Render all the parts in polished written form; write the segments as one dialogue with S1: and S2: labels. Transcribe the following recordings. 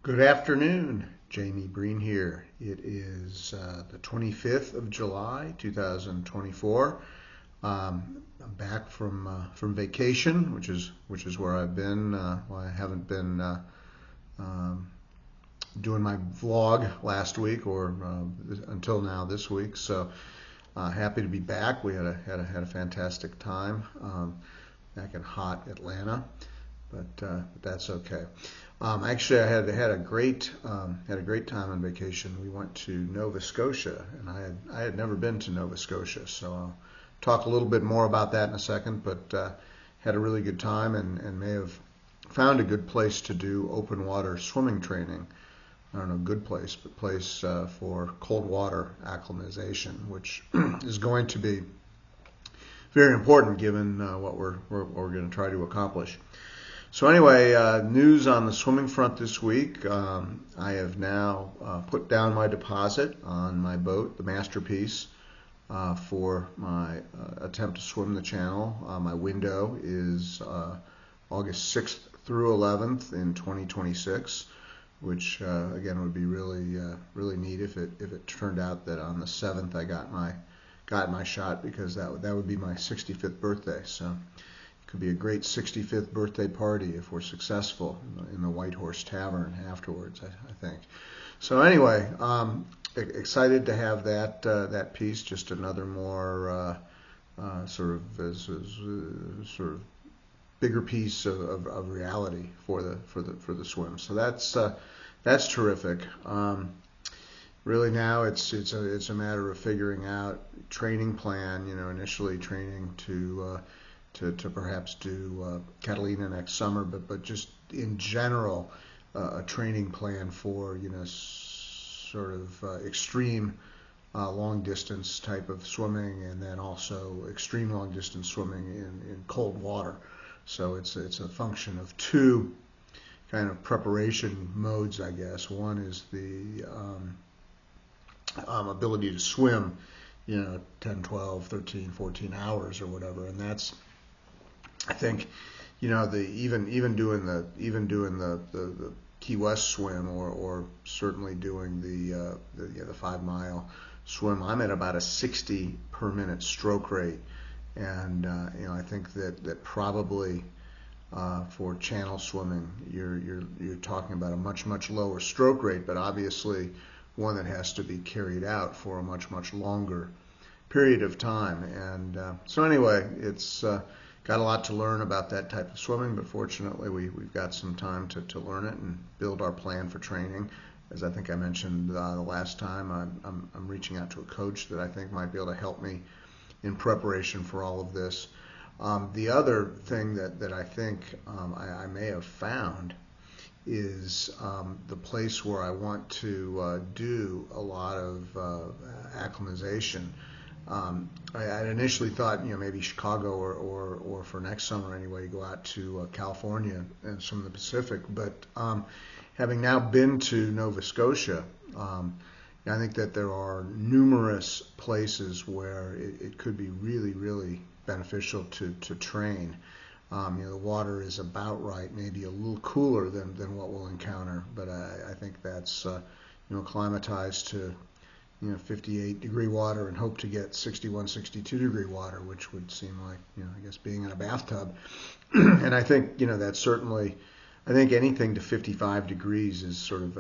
S1: Good afternoon, Jamie Breen here. It is the 25th of July, 2024. I'm back from vacation, which is where I've been. Well, I haven't been um, doing my vlog last week or until now this week. So happy to be back. We had a fantastic time back in hot Atlanta, but that's okay. Actually, I had a great time on vacation. We went to Nova Scotia, and I had never been to Nova Scotia, so I'll talk a little bit more about that in a second. But had a really good time, and may have found a good place to do open water swimming training. I don't know, good place, but place for cold water acclimatization, which is going to be very important given what we're going to try to accomplish. So anyway, news on the swimming front this week. I have now put down my deposit on my boat, the Masterpiece, for my attempt to swim the channel. My window is August 6th through 11th in 2026, which again would be really neat if it turned out that on the 7th I got my shot, because that would be my 65th birthday. So could be a great 65th birthday party if we're successful in the White Horse Tavern afterwards, I think. So anyway, excited to have that piece, just another more sort of bigger piece of reality for the swim. So that's terrific. Really now it's a matter of figuring out training plan. Initially training to perhaps do Catalina next summer, but just in general a training plan for sort of extreme long distance type of swimming, and then also extreme long distance swimming in cold water. So it's a function of two kind of preparation modes, I guess. One is the ability to swim 10, 12, 13, 14 hours or whatever, and that's, I think, even doing the Key West swim, or certainly doing the 5 mile swim, I'm at about a 60 per minute stroke rate, and I think that probably for channel swimming you're talking about a much lower stroke rate, but obviously one that has to be carried out for a much longer period of time. And so anyway, it's got a lot to learn about that type of swimming, but fortunately we've got some time to learn it and build our plan for training. As I think I mentioned the last time, I'm reaching out to a coach that I think might be able to help me in preparation for all of this. The other thing that I think I may have found is the place where I want to do a lot of acclimatization. I initially thought, maybe Chicago or for next summer anyway, go out to California and some of the Pacific. But having now been to Nova Scotia, I think that there are numerous places where it could be really beneficial to train. The water is about right, maybe a little cooler than what we'll encounter, but I think that's climatized to 58 degree water, and hope to get 61, 62 degree water, which would seem like, I guess being in a bathtub. And I think, that's certainly, I think anything to 55 degrees is sort of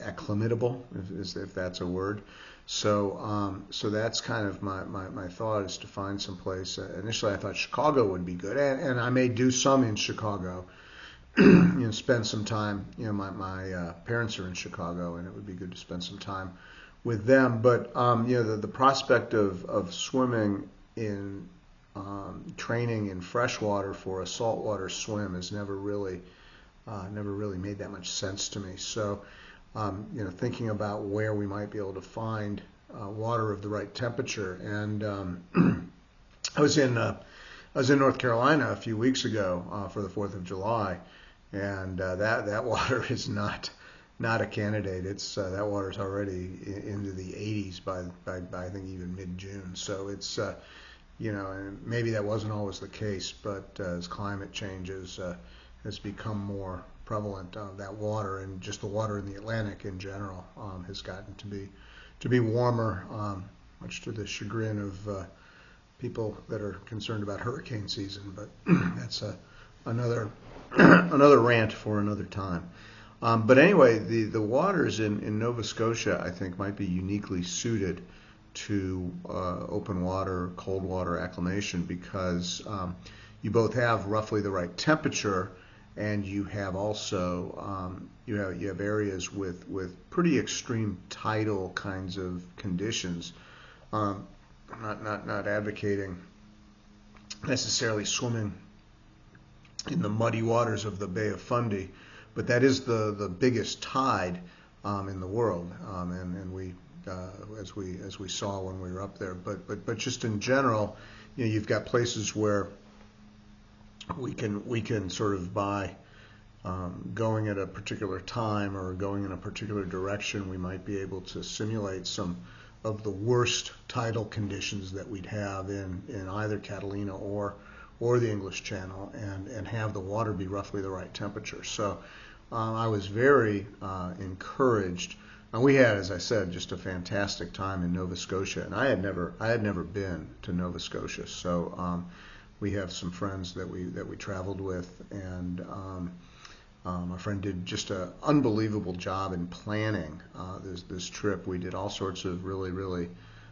S1: acclimatable, if that's a word. So that's kind of my thought, is to find some place. Initially I thought Chicago would be good, and I may do some in Chicago, spend some time, my parents are in Chicago, and it would be good to spend some time with them. But the prospect of swimming in training in freshwater for a saltwater swim has never really made that much sense to me. So thinking about where we might be able to find water of the right temperature, and I was in North Carolina a few weeks ago for the 4th of July, and that water is not a candidate. It's that water's already into the 80s by I think even mid-June. So it's and maybe that wasn't always the case, but as climate changes, has become more prevalent. That water, and just the water in the Atlantic in general, has gotten to be warmer, much to the chagrin of people that are concerned about hurricane season. But that's another another rant for another time. But anyway, the waters in Nova Scotia, I think, might be uniquely suited to open water, cold water acclimation, because you both have roughly the right temperature, and you have also you have areas with pretty extreme tidal kinds of conditions. Not advocating necessarily swimming in the muddy waters of the Bay of Fundy, but that is the biggest tide in the world, and we as we saw when we were up there. But just in general, you've got places where we can sort of by going at a particular time or going in a particular direction, we might be able to simulate some of the worst tidal conditions that we'd have in either Catalina or the English Channel, and have the water be roughly the right temperature. So I was very encouraged. And we had, as I said, just a fantastic time in Nova Scotia, and I had never been to Nova Scotia. So we have some friends that we traveled with, and my friend did just an unbelievable job in planning this trip. We did all sorts of really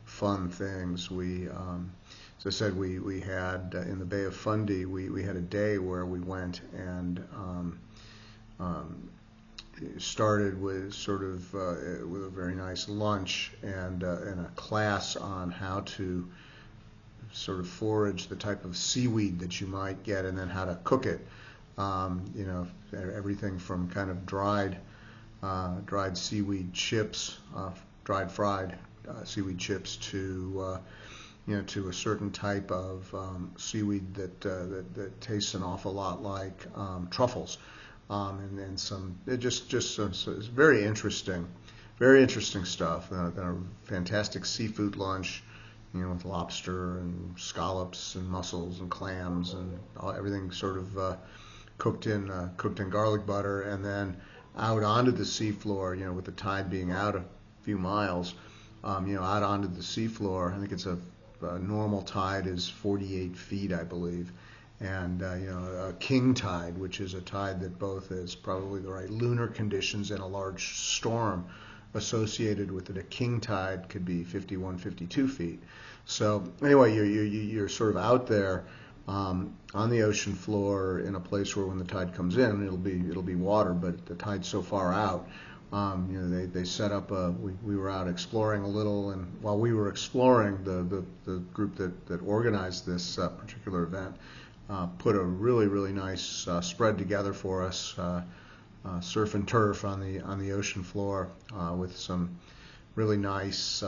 S1: fun things. We, as I said, we had in the Bay of Fundy, we had a day where we went and started with sort of with a very nice lunch and a class on how to sort of forage the type of seaweed that you might get, and then how to cook it. Everything from kind of dried seaweed chips, dried fried seaweed chips, to to a certain type of seaweed that tastes an awful lot like truffles, and some it's very interesting stuff. A fantastic seafood lunch, with lobster and scallops and mussels and clams and everything sort of cooked in garlic butter, and then out onto the seafloor, with the tide being out a few miles, out onto the seafloor. I think it's a normal tide is 48 feet, I believe, and a king tide, which is a tide that both is probably the right lunar conditions and a large storm associated with it. A king tide could be 51, 52 feet. So anyway, you're sort of out there on the ocean floor in a place where when the tide comes in, it'll be water, but the tide's so far out. They set up we were out exploring a little, and while we were exploring, the group that organized this particular event put a really nice spread together for us, surf and turf on the ocean floor, with some really nice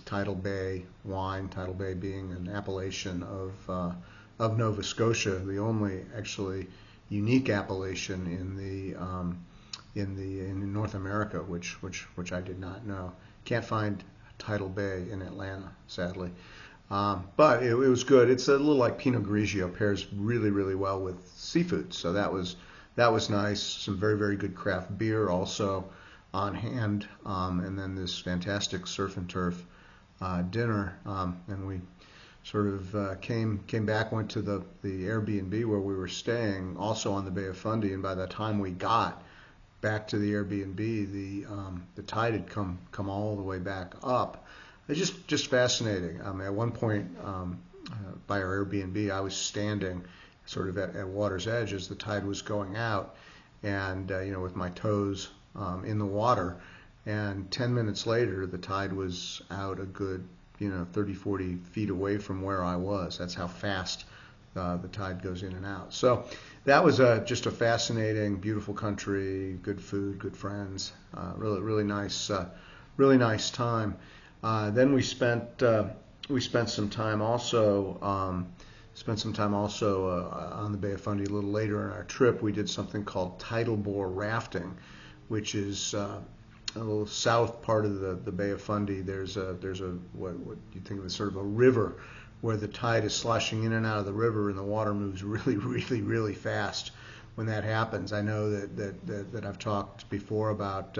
S1: Tidal Bay wine. Tidal Bay being an appellation of Nova Scotia, the only actually unique appellation in North America, which I did not know. Can't find Tidal Bay in Atlanta, sadly. But it was good. It's a little like Pinot Grigio, pairs really well with seafood. So that was nice. Some very good craft beer also on hand, and then this fantastic surf and turf dinner. And we sort of came back, went to the Airbnb where we were staying, also on the Bay of Fundy. And by the time we got back to the Airbnb, the tide had come all the way back up. It's just fascinating. At one point by our Airbnb, I was standing sort of at water's edge as the tide was going out, and with my toes in the water. And 10 minutes later, the tide was out a good 30, 40 feet away from where I was. That's how fast the tide goes in and out. So that was just a fascinating, beautiful country, good food, good friends, really nice time. Then we spent some time also on the Bay of Fundy a little later in our trip. We did something called tidal bore rafting, which is a little south part of the Bay of Fundy. There's a what you think of as sort of a river, where the tide is sloshing in and out of the river, and the water moves really fast when that happens. I know that I've talked before about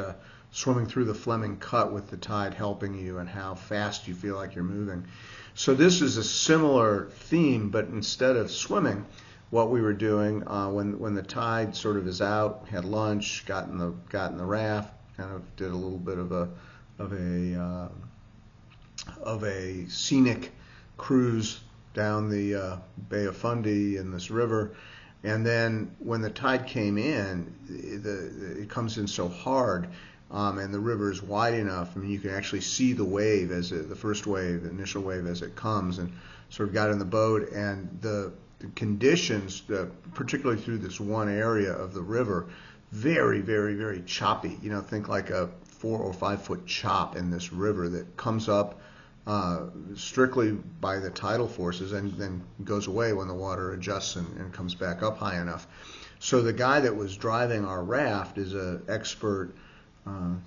S1: swimming through the Fleming Cut with the tide helping you and how fast you feel like you're moving. So this is a similar theme, but instead of swimming, what we were doing when the tide sort of is out, had lunch, got in the raft, kind of did a little bit of a scenic cruise down the Bay of Fundy in this river. And then when the tide came in, it comes in so hard, and the river is wide enough. I mean, you can actually see the wave the first wave, the initial wave as it comes, and sort of got in the boat. And the conditions, particularly through this one area of the river, very, very, very choppy. Think like a 4 or 5 foot chop in this river that comes up strictly by the tidal forces and then goes away when the water adjusts and comes back up high enough. So the guy that was driving our raft is an expert,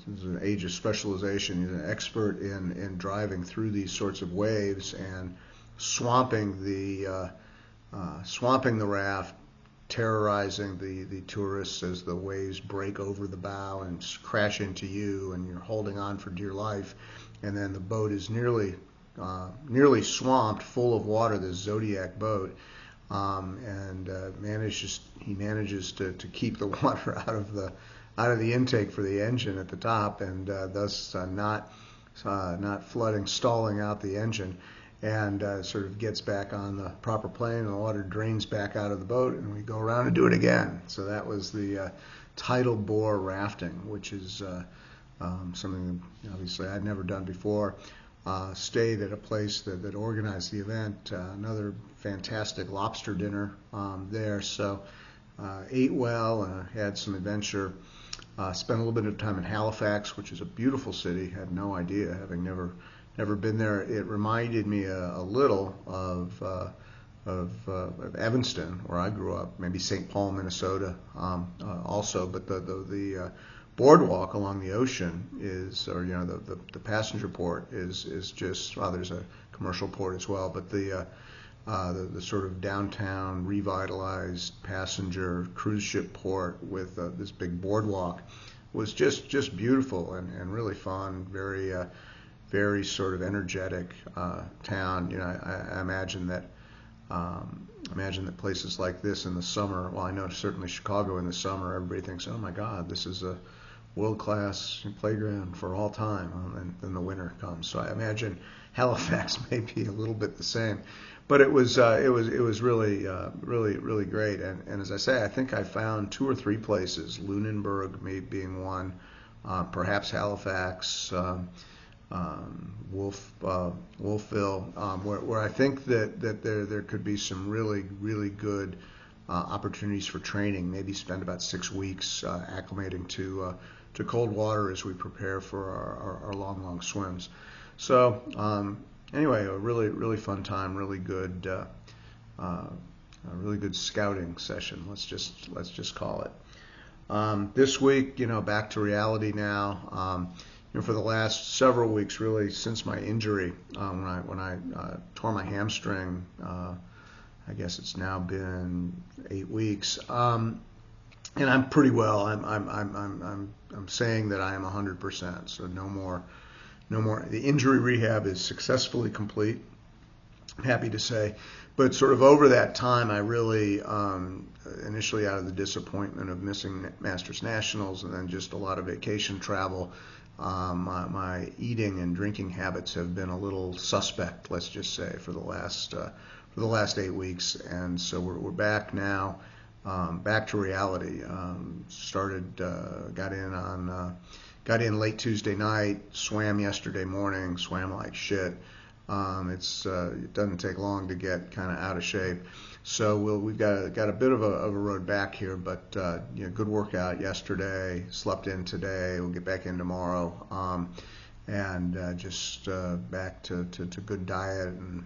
S1: this is an age of specialization, he's an expert in driving through these sorts of waves and swamping the raft, terrorizing the tourists as the waves break over the bow and crash into you, and you're holding on for dear life. And then the boat is nearly swamped, full of water. This Zodiac boat, and he manages to keep the water out of the intake for the engine at the top, and thus not flooding, stalling out the engine, and sort of gets back on the proper plane, and the water drains back out of the boat, and we go around and do it again. So that was the tidal bore rafting, which is something that obviously I'd never done before. Stayed at a place that organized the event. Another fantastic lobster dinner there. So ate well, had some adventure. Spent a little bit of time in Halifax, which is a beautiful city. Had no idea, having never been there. It reminded me a little of Evanston, where I grew up. Maybe St. Paul, Minnesota, also. But the boardwalk along the ocean is, or the passenger port is just, well, there's a commercial port as well, but the sort of downtown revitalized passenger cruise ship port with this big boardwalk was just beautiful and really fun. Very sort of energetic town. I imagine that places like this in the summer, well, I know certainly Chicago in the summer, everybody thinks, oh my God, this is a world-class playground for all time, and then the winter comes. So I imagine Halifax may be a little bit the same, but it was really great. And as I say, I think I found 2 or 3 places, Lunenburg maybe being one, perhaps Halifax, Wolfville, where I think that there could be some really good opportunities for training. Maybe spend about 6 weeks acclimating to cold water as we prepare for our long swims. So anyway, a really fun time, really good scouting session. Let's just call it. This week, back to reality now. For the last several weeks, really since my injury, when I tore my hamstring, I guess it's now been 8 weeks, and I'm pretty well. I'm saying that I am 100%. So no more. The injury rehab is successfully complete, I'm happy to say. But sort of over that time, I really, initially out of the disappointment of missing Masters Nationals and then just a lot of vacation travel, my eating and drinking habits have been a little suspect, let's just say, for the last 8 weeks. And so we're back now, back to reality. Got in late Tuesday night, swam yesterday morning, swam like shit. It doesn't take long to get kind of out of shape. So we've got a bit of a road back here, but good workout yesterday. Slept in today. We'll get back in tomorrow, and just back to good diet and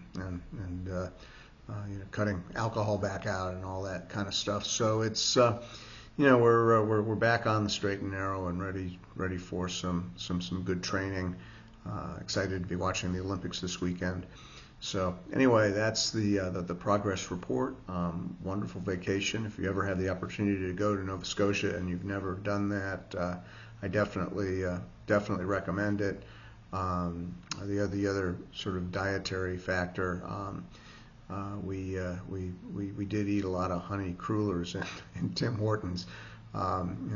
S1: cutting alcohol back out and all that kind of stuff. So it's we're back on the straight and narrow and ready for some good training. Excited to be watching the Olympics this weekend. So anyway, that's the progress report. Wonderful vacation. If you ever have the opportunity to go to Nova Scotia and you've never done that, I definitely recommend it. The other sort of dietary factor, we did eat a lot of honey Krullers in Tim Hortons.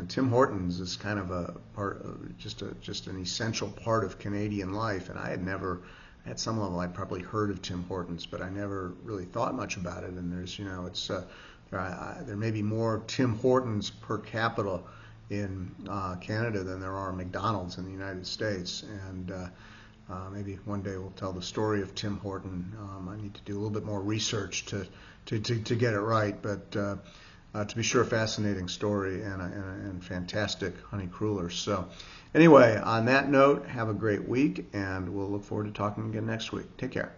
S1: Tim Hortons is kind of a part of just an essential part of Canadian life, and I had never. At some level, I'd probably heard of Tim Hortons, but I never really thought much about it. And there's, it's there may be more Tim Hortons per capita in Canada than there are McDonald's in the United States. And maybe one day we'll tell the story of Tim Horton. I need to do a little bit more research to get it right, but to be sure, a fascinating story and fantastic honey Krullers. So anyway, on that note, have a great week, and we'll look forward to talking again next week. Take care.